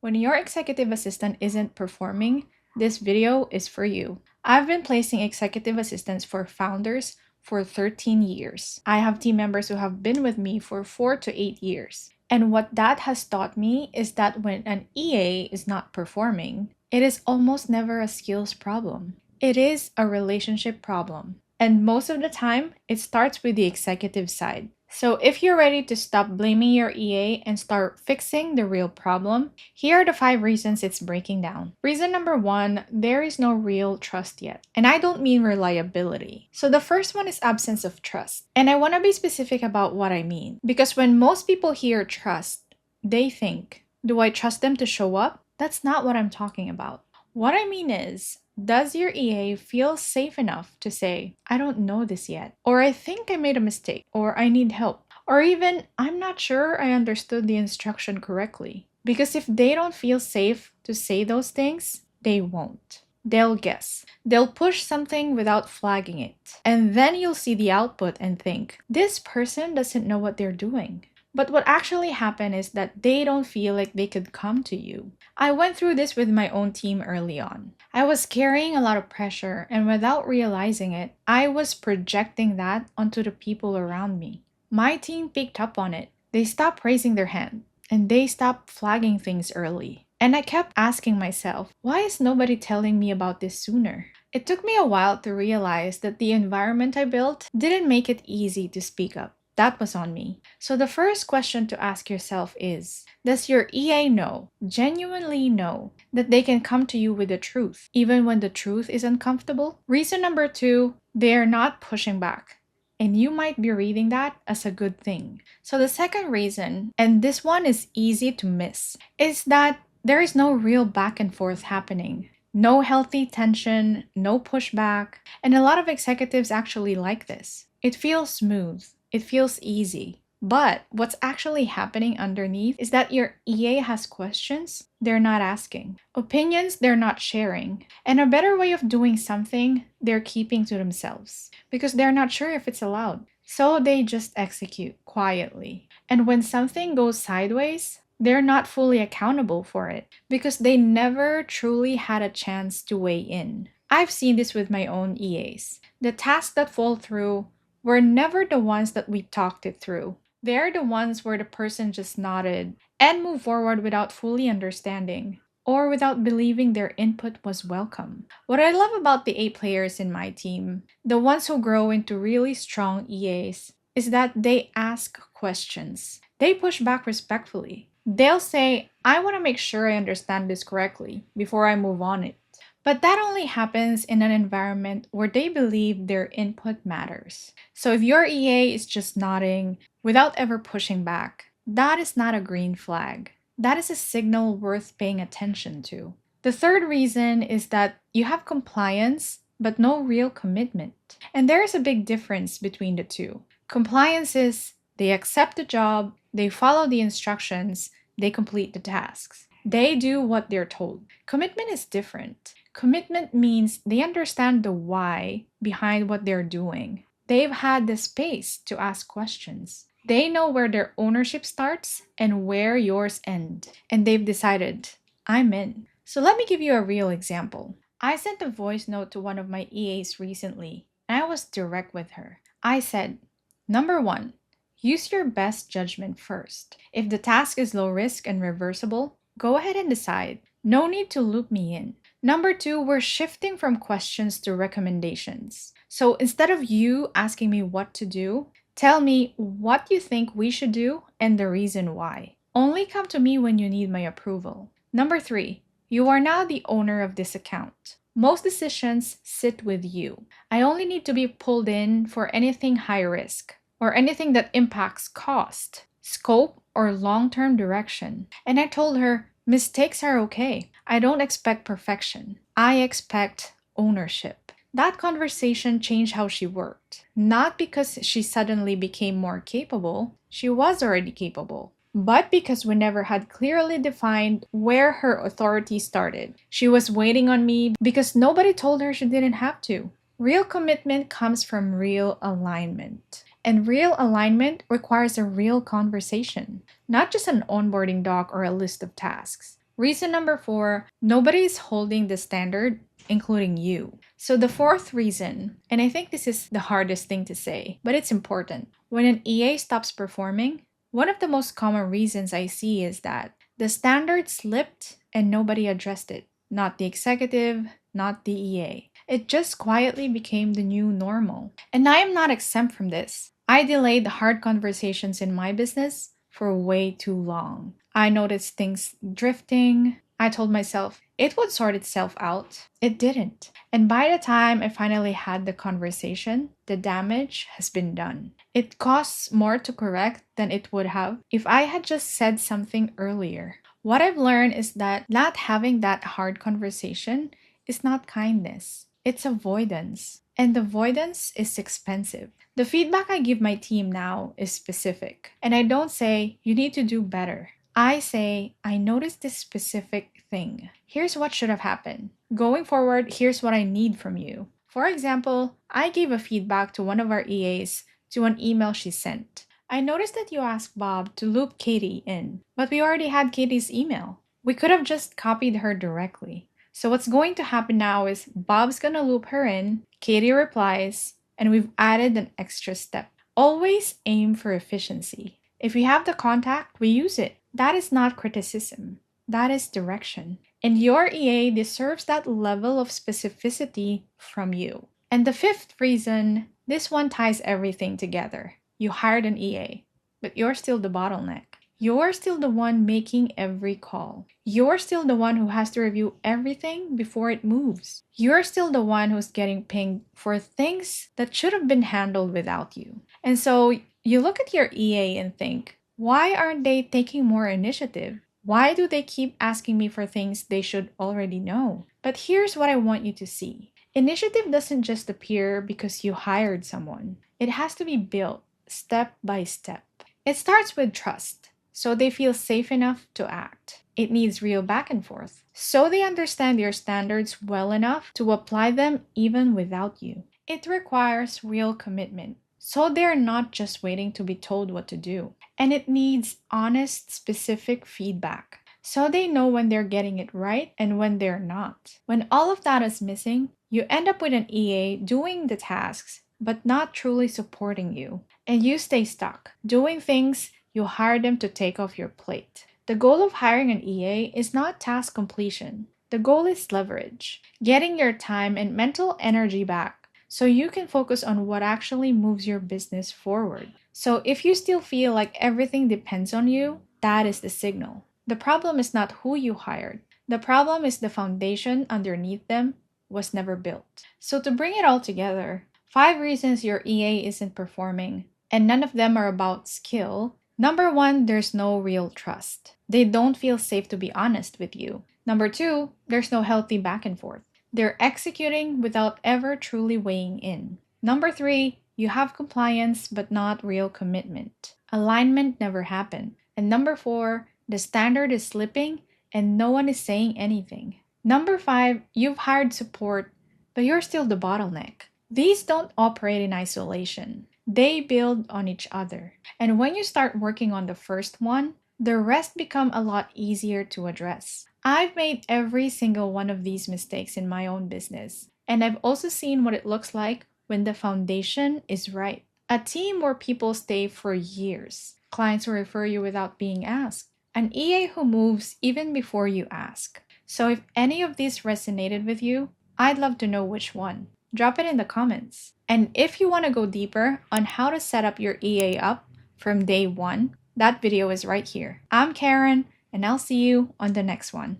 When your executive assistant isn't performing, this video is for you. I've been placing executive assistants for founders for 13 years. I have team members who have been with me for 4 to 8 years. And what that has taught me is that when an EA is not performing, it is almost never a skills problem. It is a relationship problem. And most of the time, it starts with the executive side. So if you're ready to stop blaming your EA and start fixing the real problem, here are the 5 reasons it's breaking down. Reason number 1, there is no real trust yet. And I don't mean reliability. So the first one is absence of trust. And I want to be specific about what I mean. Because when most people hear trust, they think, do I trust them to show up? That's not what I'm talking about. What I mean is, does your EA feel safe enough to say, I don't know this yet, or I think I made a mistake, or I need help, or even, I'm not sure I understood the instruction correctly? Because if they don't feel safe to say those things, they won't. They'll guess. They'll push something without flagging it. And then you'll see the output and think, this person doesn't know what they're doing. But what actually happened is that they don't feel like they could come to you. I went through this with my own team early on. I was carrying a lot of pressure, and without realizing it, I was projecting that onto the people around me. My team picked up on it. They stopped raising their hand, and they stopped flagging things early. And I kept asking myself, why is nobody telling me about this sooner? It took me a while to realize that the environment I built didn't make it easy to speak up. That was on me. So the first question to ask yourself is, does your EA genuinely know, that they can come to you with the truth, even when the truth is uncomfortable? Reason number 2, they're not pushing back. And you might be reading that as a good thing. So the second reason, and this one is easy to miss, is that there is no real back and forth happening. No healthy tension, no pushback. And a lot of executives actually like this. It feels smooth. It feels easy. But what's actually happening underneath is that your EA has questions they're not asking, opinions they're not sharing, and a better way of doing something they're keeping to themselves because they're not sure if it's allowed. So they just execute quietly. And when something goes sideways, they're not fully accountable for it because they never truly had a chance to weigh in. I've seen this with my own EAs. The tasks that fall through were never the ones that we talked it through. They're the ones where the person just nodded and moved forward without fully understanding or without believing their input was welcome. What I love about the 8 players in my team, the ones who grow into really strong EAs, is that they ask questions. They push back respectfully. They'll say, I want to make sure I understand this correctly before I move on it. But that only happens in an environment where they believe their input matters. So if your EA is just nodding without ever pushing back, that is not a green flag. That is a signal worth paying attention to. The third reason is that you have compliance, but no real commitment. And there is a big difference between the two. Compliance is they accept the job, they follow the instructions, they complete the tasks. They do what they're told. Commitment is different. Commitment means they understand the why behind what they're doing. They've had the space to ask questions. They know where their ownership starts and where yours ends. And they've decided, I'm in. So let me give you a real example. I sent a voice note to one of my EAs recently, and I was direct with her. I said, number 1, use your best judgment first. If the task is low risk and reversible, go ahead and decide. No need to loop me in. Number 2, we're shifting from questions to recommendations. So instead of you asking me what to do, tell me what you think we should do and the reason why. Only come to me when you need my approval. Number 3, you are now the owner of this account. Most decisions sit with you. I only need to be pulled in for anything high risk or anything that impacts cost, scope, or long-term direction. And I told her, mistakes are okay. I don't expect perfection. I expect ownership. That conversation changed how she worked. Not because she suddenly became more capable, she was already capable, but because we never had clearly defined where her authority started. She was waiting on me because nobody told her she didn't have to. Real commitment comes from real alignment. And real alignment requires a real conversation, not just an onboarding doc or a list of tasks. Reason number 4, nobody is holding the standard, including you. So the fourth reason, and I think this is the hardest thing to say, but it's important. When an EA stops performing, one of the most common reasons I see is that the standard slipped and nobody addressed it. Not the executive, not the EA. It just quietly became the new normal. And I am not exempt from this. I delayed hard conversations in my business for way too long. I noticed things drifting. I told myself it would sort itself out. It didn't. And by the time I finally had the conversation, the damage has been done. It costs more to correct than it would have if I had just said something earlier. What I've learned is that not having that hard conversation is not kindness, it's avoidance. And avoidance is expensive. The feedback I give my team now is specific. And I don't say, you need to do better. I say, I noticed this specific thing. Here's what should have happened. Going forward, here's what I need from you. For example, I gave a feedback to one of our EAs to an email she sent. I noticed that you asked Bob to loop Katie in, but we already had Katie's email. We could have just copied her directly. So what's going to happen now is Bob's gonna loop her in, Katie replies, and we've added an extra step. Always aim for efficiency. If we have the contact, we use it. That is not criticism. That is direction. And your EA deserves that level of specificity from you. And the fifth reason, this one ties everything together. You hired an EA, but you're still the bottleneck. You're still the one making every call. You're still the one who has to review everything before it moves. You're still the one who's getting pinged for things that should have been handled without you. And so you look at your EA and think, why aren't they taking more initiative? Why do they keep asking me for things they should already know? But here's what I want you to see. Initiative doesn't just appear because you hired someone. It has to be built step by step. It starts with trust, so they feel safe enough to act. It needs real back and forth, so they understand your standards well enough to apply them even without you. It requires real commitment, so they're not just waiting to be told what to do. And it needs honest, specific feedback, so they know when they're getting it right and when they're not. When all of that is missing, you end up with an EA doing the tasks, but not truly supporting you. And you stay stuck, doing things you hire them to take off your plate. The goal of hiring an EA is not task completion. The goal is leverage, getting your time and mental energy back so you can focus on what actually moves your business forward. So if you still feel like everything depends on you, that is the signal. The problem is not who you hired. The problem is the foundation underneath them was never built. So to bring it all together, 5 reasons your EA isn't performing, and none of them are about skill. Number 1, there's no real trust. They don't feel safe to be honest with you. Number 2, there's no healthy back and forth. They're executing without ever truly weighing in. Number 3, you have compliance but not real commitment. Alignment never happened. And number 4, the standard is slipping and no one is saying anything. Number 5, you've hired support, but you're still the bottleneck. These don't operate in isolation. They build on each other. And when you start working on the first one, the rest become a lot easier to address. I've made every single one of these mistakes in my own business, and I've also seen what it looks like when the foundation is right. A team where people stay for years, clients who refer you without being asked, an EA who moves even before you ask. So if any of these resonated with you, I'd love to know which one. Drop it in the comments. And if you want to go deeper on how to set up your EA up from day 1, that video is right here. I'm Karen, and I'll see you on the next one.